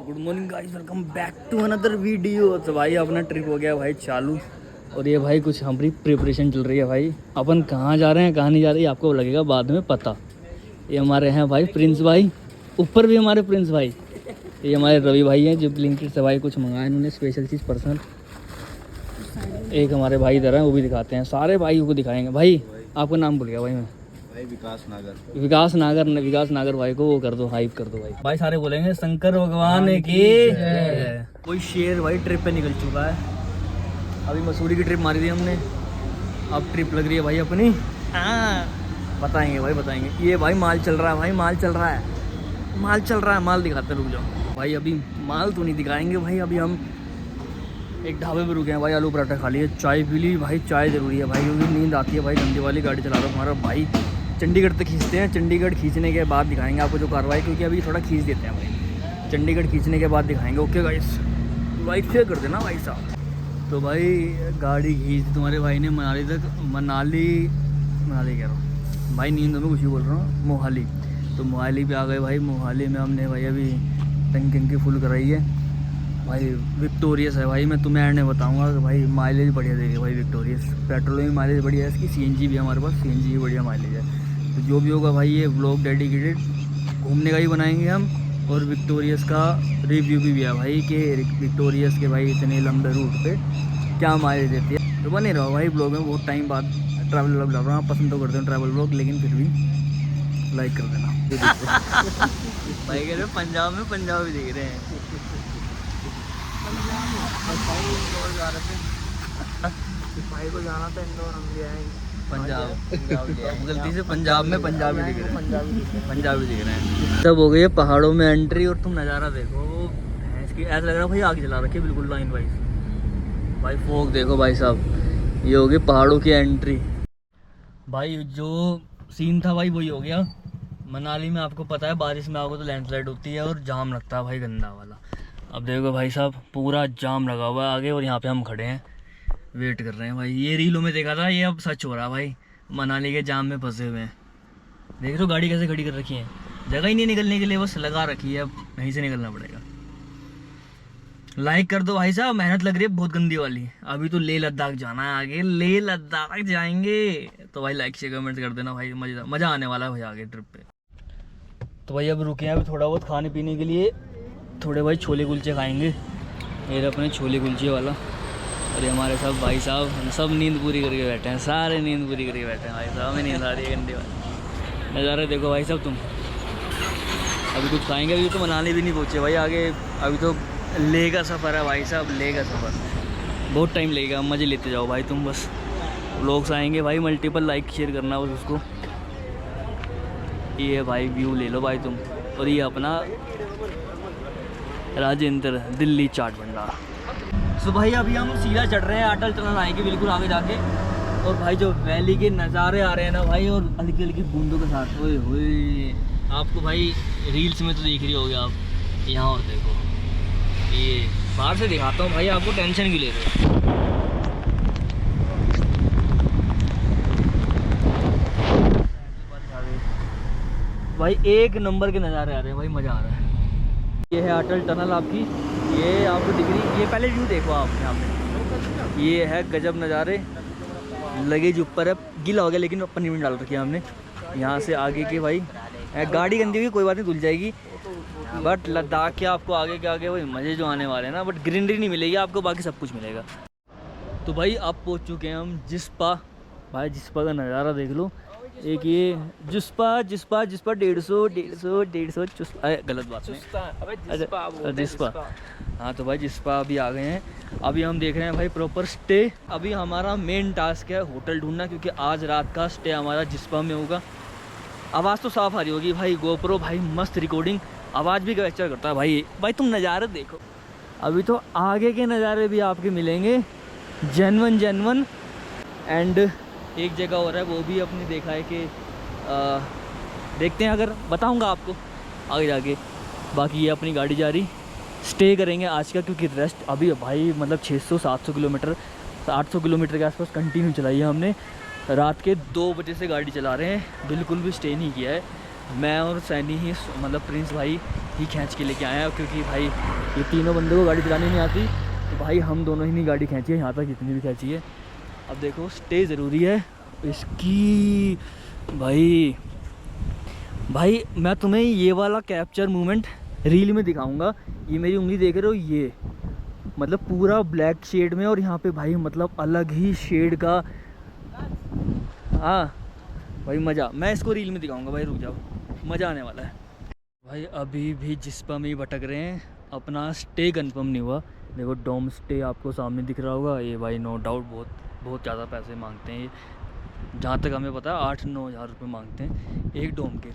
Good morning guys, welcome back to another video. तो भाई अपना ट्रिप हो गया भाई चालू, और ये भाई कुछ हमारी प्रिपरेशन चल रही है भाई। अपन कहाँ जा रहे हैं कहाँ नहीं जा रहे हैं आपको लगेगा बाद में पता। ये हमारे हैं भाई प्रिंस भाई, ऊपर भी हमारे प्रिंस भाई। ये हमारे रवि भाई हैं जो ब्लिंकिट से भाई कुछ मंगाया इन्होंने स्पेशल चीज़ पर्सनल। एक हमारे भाई इधर हैं, वो भी दिखाते हैं, सारे भाई को दिखाएंगे। भाई आपका नाम भूल गया भाई मैं। विकास नागर भाई को वो कर दो, हाइप कर दो भाई। भाई सारे बोलेंगे शंकर भगवान की जय। कोई शेर भाई ट्रिप पे निकल चुका है। अभी मसूरी की ट्रिप मारी थी हमने, अब ट्रिप लग रही है भाई अपनी। बताएंगे भाई बताएंगे। ये भाई माल चल रहा है भाई, माल चल रहा है, माल दिखाते रुक जाओ भाई। अभी माल तो नहीं दिखाएंगे भाई, अभी हम एक ढाबे पे रुके हैं भाई, आलू पराठा खा लिए, चाय पी ली भाई। चाय ज़रूरी है भाई क्योंकि नींद आती है भाई। गंदी वाली गाड़ी चला रहा हूँ, हमारा भाई चंडीगढ़ तक खींचते हैं। चंडीगढ़ खींचने के बाद दिखाएंगे आपको जो कार्रवाई, क्योंकि अभी थोड़ा खींच देते हैं भाई। चंडीगढ़ खींचने के बाद दिखाएंगे। ओके गाइस, लाइक शेयर कर देना भाई साहब। तो भाई गाड़ी खींच तुम्हारे भाई ने मनाली तक, मनाली कह रहा हूँ भाई, नींद में कुछ ही बोल रहा हूँ, मोहाली। तो मोहाली पे आ गए भाई। मोहाली में हमने भाई अभी टंकी फुल कराई है भाई। विक्टोरियस है भाई, मैं तुम्हें एंड में बताऊंगा कि भाई माइलेज बढ़िया देगी भाई विक्टोरियस। पेट्रोल में माइलेज बढ़िया है इसकी, सीएनजी भी है हमारे पास, सीएनजी भी बढ़िया माइलेज है। तो जो भी होगा भाई ये व्लॉग डेडिकेटेड घूमने का ही बनाएंगे हम, और विक्टोरियस का रिव्यू भी है भाई कि विक्टोरियस के भाई इतने लंबे रूट पे क्या माइलेज देती है। तो बने रहो भाई ब्लॉग में, बहुत टाइम बाद ट्रैवल व्लॉग डाल रहा हूँ। पसंद तो करते हैं ट्रैवल व्लॉग, लेकिन फिर भी लाइक कर देना। भाई कह रहे पंजाब में पंजाबी दिख रहे हैं। भाई को जाना था इंदौर, हम भी आएंगे पंजाब। गलती से पंजाब में पंजाबी दिख रहे हैं। तब हो गई है पहाड़ों में एंट्री, और तुम नज़ारा देखो भैंस की, ऐसा लग रहा है भाई आग जला रखी है बिल्कुल लाइन वाइज। भाई फोक देखो भाई साहब, ये होगी पहाड़ों की एंट्री। भाई जो सीन था भाई वही हो गया। मनाली में आपको पता है बारिश में आओगे तो लैंडस्लाइड होती है और जाम लगता है भाई गंदा वाला। अब देखो भाई साहब पूरा जाम लगा हुआ है आगे, और यहाँ पे हम खड़े हैं वेट कर रहे हैं भाई। ये रीलों में देखा था, ये अब सच हो रहा है भाई। मनाली के जाम में फंसे हुए हैं। देख रहे हो गाड़ी कैसे खड़ी कर रखी है, जगह ही नहीं निकलने के लिए, बस लगा रखी है, अब यहीं से निकलना पड़ेगा। लाइक कर दो भाई साहब, मेहनत लग रही है बहुत गंदी वाली। अभी तो लेह लद्दाख जाना है आगे, लेह लद्दाख जाएंगे। तो भाई लाइक शेयर कमेंट कर देना भाई, मज़ा आने वाला है भाई आगे ट्रिप पे। तो भाई अब रुके हैं अभी थोड़ा बहुत खाने पीने के लिए, थोड़े भाई छोले कुलचे खाएंगे। ये अपने छोले कुलचे वाला, और ये हमारे साथ भाई साहब सब नींद पूरी करके बैठे हैं, सारे नींद पूरी करके बैठे हैं भाई साहब। हमें नींद आ रही है गंदी वाली। नज़ारे देखो भाई साहब तुम। अभी कुछ खाएंगे, अभी तो मनाली भी नहीं पहुँचे भाई आगे, अभी तो लेह का सफ़र है भाई साहब। लेह का सफ़र बहुत टाइम लगेगा, मज़े लेते जाओ भाई तुम। बस व्लॉग्स आएंगे भाई मल्टीपल, लाइक शेयर करना बस उसको। ये भाई व्यू ले लो भाई तुम, और ये अपना राजेंद्र दिल्ली चाट भंडार। तो भाई अभी हम सीधा चढ़ रहे हैं, अटल टनल आएंगे बिल्कुल आगे जाके। और भाई जो वैली के नज़ारे आ रहे हैं ना भाई, और हल्की हल्की बूंदों के साथ, ओए होए आपको भाई रील्स में तो देख रही होगी आप। यहाँ और देखो, ये बाहर से दिखाता हूँ भाई आपको, टेंशन क्यों ले रहे हो। भाई एक नंबर के नज़ारे आ रहे हैं भाई, मज़ा आ रहा है। ये है अटल टनल आपकी, ये आपको दिख रही, ये पहले व्यू देखो आप यहाँ पे। ये है गजब नज़ारे। लगेज ऊपर है, गीला हो गया लेकिन पन्नी में डाल रखी है हमने। यहाँ से आगे के भाई गाड़ी गंदी होगी कोई बात नहीं, धुल जाएगी। बट लद्दाख के आपको आगे के आगे वही मज़े जो आने वाले हैं ना, बट ग्रीनरी नहीं मिलेगी आपको, बाकी सब कुछ मिलेगा। तो भाई अब पहुँच चुके हैं हम जिस्पा। भाई जिस्पा का नज़ारा देख लो। एक ये जिस्पा 150 चुस्पा, गलत बात नहीं, जिस्पा। हाँ तो भाई जिस्पा अभी आ गए हैं। अभी हम देख रहे हैं भाई प्रॉपर स्टे। अभी हमारा मेन टास्क है होटल ढूंढना, क्योंकि आज रात का स्टे हमारा जिस्पा में होगा। आवाज़ तो साफ़ आ रही होगी भाई, गोप्रो भाई मस्त रिकॉर्डिंग, आवाज़ भी कैप्चर करता है भाई तुम नज़ारे देखो। अभी तो आगे के नज़ारे भी आपके मिलेंगे जेन्युइन। एंड एक जगह हो रहा है वो भी अपने देखा है कि देखते हैं, अगर बताऊंगा आपको आगे जाके। बाकी ये अपनी गाड़ी जा रही, स्टे करेंगे आज का, क्योंकि रेस्ट अभी भाई मतलब 600-700 किलोमीटर 800 किलोमीटर के आसपास कंटिन्यू चलाई है हमने। रात के 2 बजे से गाड़ी चला रहे हैं, बिल्कुल भी स्टे नहीं किया है। मैं और सैनी ही मतलब प्रिंस भाई ही खींच के लेके आए हैं, क्योंकि भाई ये तीनों बंदों को गाड़ी चलानी नहीं आती, तो भाई हम दोनों ही नहीं गाड़ी खींची है यहाँ तक, जितनी भी खींची है। अब देखो स्टे ज़रूरी है इसकी। भाई मैं तुम्हें ये वाला कैप्चर मोमेंट रील में दिखाऊंगा। ये मेरी उंगली देख रहे हो, ये मतलब पूरा ब्लैक शेड में, और यहाँ पे भाई मतलब अलग ही शेड का। हाँ भाई मज़ा, मैं इसको रील में दिखाऊंगा भाई, रुक जाओ, मज़ा आने वाला है भाई। अभी भी जिस पर हम ही भटक रहे हैं, अपना स्टे कंफर्म नहीं हुआ। देखो डोम स्टे आपको सामने दिख रहा होगा ये भाई, नो डाउट बहुत ज़्यादा पैसे मांगते हैं ये, जहाँ तक हमें पता है 8-9 हज़ार रुपये मांगते हैं एक डोम के।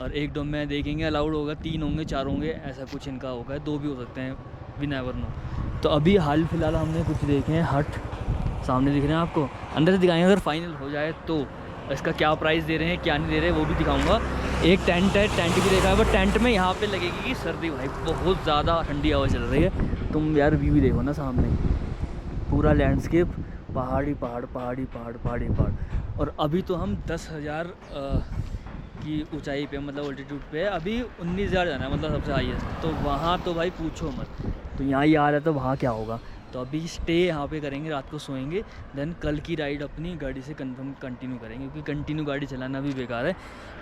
और एक डोम में देखेंगे अलाउड होगा 3 होंगे 4 होंगे, ऐसा कुछ इनका होगा, 2 भी हो सकते हैं, वी नेवर नो। तो अभी हाल फिलहाल हमने कुछ देखे हैं हट, सामने दिख रहे हैं आपको, अंदर से दिखाएंगे अगर फाइनल हो जाए तो। इसका क्या प्राइस दे रहे हैं क्या नहीं दे रहे वो भी दिखाऊंगा। एक टेंट है, टेंट भी देखा है, बट टेंट में यहाँ पे लगेगी कि सर्दी भाई, बहुत ज़्यादा ठंडी हवा चल रही है। तुम यार व्यू देखो ना सामने, पूरा लैंडस्केप, पहाड़ी पहाड़ पहाड़ी पहाड़ पहाड़ी पहाड़। और अभी तो हम 10,000 की ऊंचाई पे, मतलब ऑल्टीट्यूड पे, अभी 19,000 जाना है, मतलब सबसे हाईएस्ट। तो वहाँ तो भाई पूछो मत, तो यहाँ ही आ रहा है तो वहाँ क्या होगा। तो अभी स्टे यहाँ पे करेंगे, रात को सोएंगे, देन कल की राइड अपनी गाड़ी से कंटिन्यू करेंगे, क्योंकि कंटिन्यू गाड़ी चलाना भी बेकार है,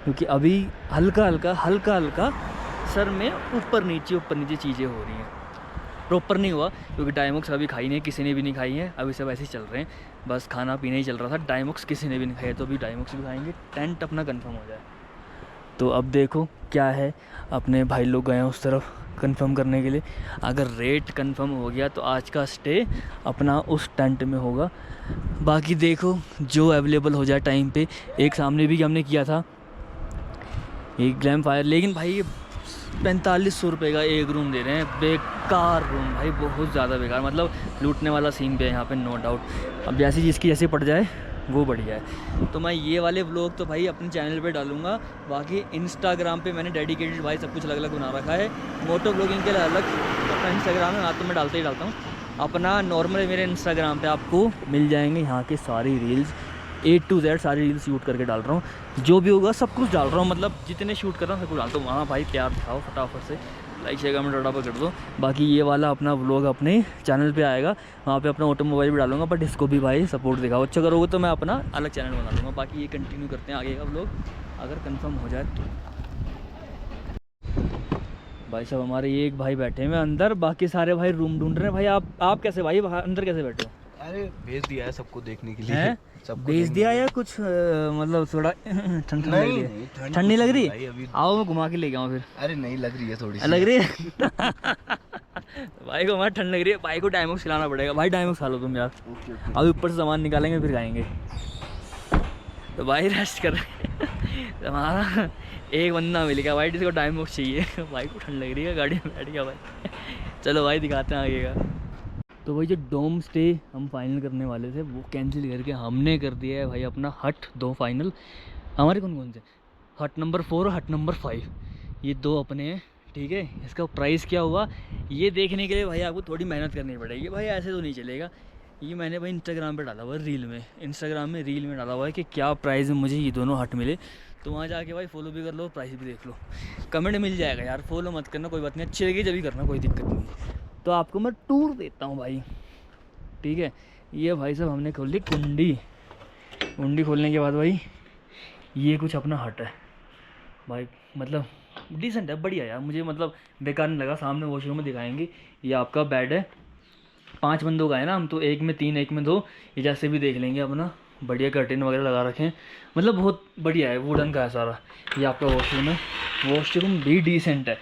क्योंकि अभी हल्का हल्का सर में ऊपर नीचे चीज़ें हो रही हैं। प्रॉपर नहीं हुआ क्योंकि डायमॉक्स अभी खाई नहीं, किसी ने भी नहीं खाई है, अभी सब ऐसे ही चल रहे हैं, बस खाना पीना ही चल रहा था। डायमॉक्स किसी ने भी नहीं खाया, तो अभी डायमॉक्स भी खाएंगे, टेंट अपना कंफर्म हो जाए। तो अब देखो क्या है, अपने भाई लोग गए हैं उस तरफ कंफर्म करने के लिए। अगर रेट कंफर्म हो गया तो आज का स्टे अपना उस टेंट में होगा। बाकी देखो जो अवेलेबल हो जाए टाइम पे। एक सामने भी हमने किया था एक ग्लैम फायर, लेकिन भाई ये 4500 रुपये का एक रूम दे रहे हैं, बेकार रूम भाई, बहुत ज़्यादा बेकार, मतलब लूटने वाला सीन पे है यहाँ पे, नो डाउट। अब जैसी जिसकी जैसे पड़ जाए वो बढ़िया है। तो मैं ये वाले व्लॉग तो भाई अपने चैनल पे डालूंगा, बाकी इंस्टाग्राम पे मैंने डेडिकेटेड भाई सब कुछ अलग अलग बना रखा है। मोटो ब्लॉगिंग के लिए अलग अपना इंस्टाग्राम है, तो मैं डालता ही डालता हूँ। अपना नॉर्मल मेरे इंस्टाग्राम पे आपको मिल जाएंगे यहाँ के सारी रील्स, A to Z सारी रील्स शूट करके डाल रहा हूँ, जो भी होगा सब कुछ डाल रहा हूँ, मतलब जितने शूट कर रहा हूँ सब कुछ डालता हूँ। वहाँ भाई प्यार दिखाओ फटाफट से, लाइक शेयर कमेंट फटाफट कर दो। बाकी ये वाला अपना व्लॉग अपने चैनल पे आएगा, वहाँ पे अपना ऑटोमोबाइल भी डालूंगा, बट इसको भी भाई सपोर्ट दिखाओ, अच्छा करोगे तो मैं अपना अलग चैनल बना लूँगा। बाकी ये कंटिन्यू करते हैं आगे का व्लॉग, अगर कंफर्म हो जाए तो। भाई साहब हमारे एक भाई बैठे हैं अंदर, बाकी सारे भाई रूम ढूंढ रहे हैं। भाई आप कैसे भाई अंदर कैसे बैठे हो? अरे भेज दिया है सबको देखने के लिए, सबको भेज दिया या कुछ मतलब थोड़ा ठंड लग रही है? ठंड नहीं लग रही है? आओ मैं घुमा के ले गया फिर। अरे नहीं लग रही है, थोड़ी लग रही है भाई को हमारा ठंड लग रही है, भाई को डायमॉक्स खिलाना पड़ेगा। भाई डायमॉक्स खा लो तुम यार, अभी ऊपर से सामान निकालेंगे फिर खाएंगे। तो भाई रेस्ट कर रहे हैं हमारा एक बंदा मिल गया भाई जिसको डायमॉक्स चाहिए। भाई को ठंड लग रही है, गाड़ी में बैठ गया भाई। चलो भाई दिखाते हैं आगे का। तो भाई जो डोम स्टे हम फाइनल करने वाले थे वो कैंसिल करके हमने कर दिया है भाई अपना हट 2 फाइनल। हमारे कौन कौन से? हट नंबर 4 और हट नंबर 5, ये 2 अपने हैं, ठीक है। इसका प्राइस क्या हुआ ये देखने के लिए भाई आपको थोड़ी मेहनत करनी पड़ेगी भाई, ऐसे तो नहीं चलेगा। ये मैंने भाई इंस्टाग्राम पे डाला हुआ है, इंस्टाग्राम में रील में डाला हुआ है कि क्या प्राइस में मुझे ये दोनों हट मिले। तो वहाँ जाके भाई फॉलो भी कर लो, प्राइस भी देख लो, कमेंट मिल जाएगा यार। फॉलो मत करना कोई बात नहीं, अच्छी लगी जब भी करना, कोई दिक्कत नहीं। तो आपको मैं टूर देता हूँ भाई, ठीक है। ये भाई साहब हमने खोल ली कुंडी खोलने के बाद भाई ये कुछ अपना हट है भाई, मतलब डिसेंट है, बढ़िया यार, मुझे मतलब बेकार नहीं लगा। सामने वॉशरूम में दिखाएंगे, ये आपका बेड है, 5 बंदों का है ना हम, तो एक में 3 एक में 2, ये जैसे भी देख लेंगे अपना। बढ़िया कर्टेन वगैरह लगा रखे हैं, मतलब बहुत बढ़िया है, वुडन का है सारा। ये आपका वॉशरूम है, वॉशरूम भी डिसेंट है,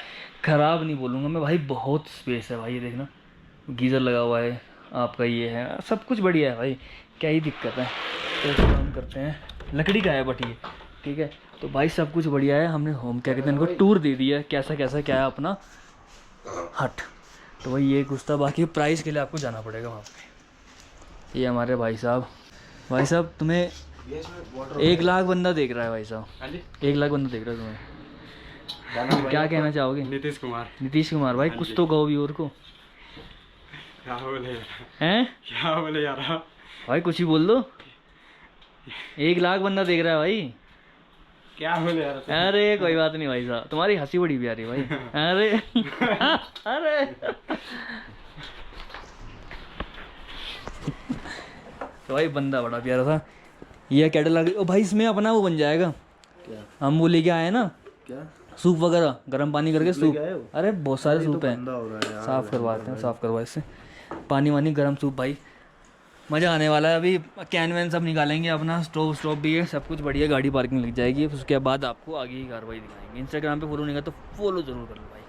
ख़राब नहीं बोलूँगा मैं भाई, बहुत स्पेस है भाई। ये देखना गीज़र लगा हुआ है आपका, ये है सब कुछ बढ़िया है भाई, क्या ही दिक्कत है। तो इसको हम करते हैं, लकड़ी का है बट ये, ठीक है। तो भाई सब कुछ बढ़िया है, हमने होम क्या कहते हैं इनको टूर दे दिया है, कैसा कैसा क्या है अपना हट। तो भाई ये कुछ था, बाकी प्राइस के लिए आपको जाना पड़ेगा वहाँ पे। ये हमारे भाई साहब तुम्हें 1 लाख बंदा देख रहा है भाई साहब, 1 लाख बंदा देख रहा है तुम्हें। क्या कहना चाहोगे? नीतीश कुमार भाई, कुछ तो कहो व्यूअर को। क्या बोले यार भाई कुछ ही बोल दो, 1 लाख बंदा देख रहा है भाई। क्या बोले यार अरे कोई बात नहीं भाई साहब, तुम्हारी हंसी बड़ी प्यारी भाई। अरे अरे तो भाई बंदा बड़ा प्यारा था। ये कैटलॉग ओ भाई इसमें अपना वो बन जाएगा क्या हम वो लेके आए ना क्या सूप वगैरह, गर्म पानी करके सूप। आए हो? अरे बहुत सारे सूप हैं, गंदा हो रहा है यार साफ़ करवाते हैं, साफ़ करवा इससे पानी वानी गर्म सूप भाई। मज़ा आने वाला है। अभी कैन वैन सब निकालेंगे अपना, स्टोव भी है, सब कुछ बढ़िया, गाड़ी पार्किंग लग जाएगी। उसके बाद आपको आगे की कार्रवाई दिखाएंगे। इंस्टाग्राम पे फॉलो नहीं कर तो फॉलो ज़रूर कर लो भाई।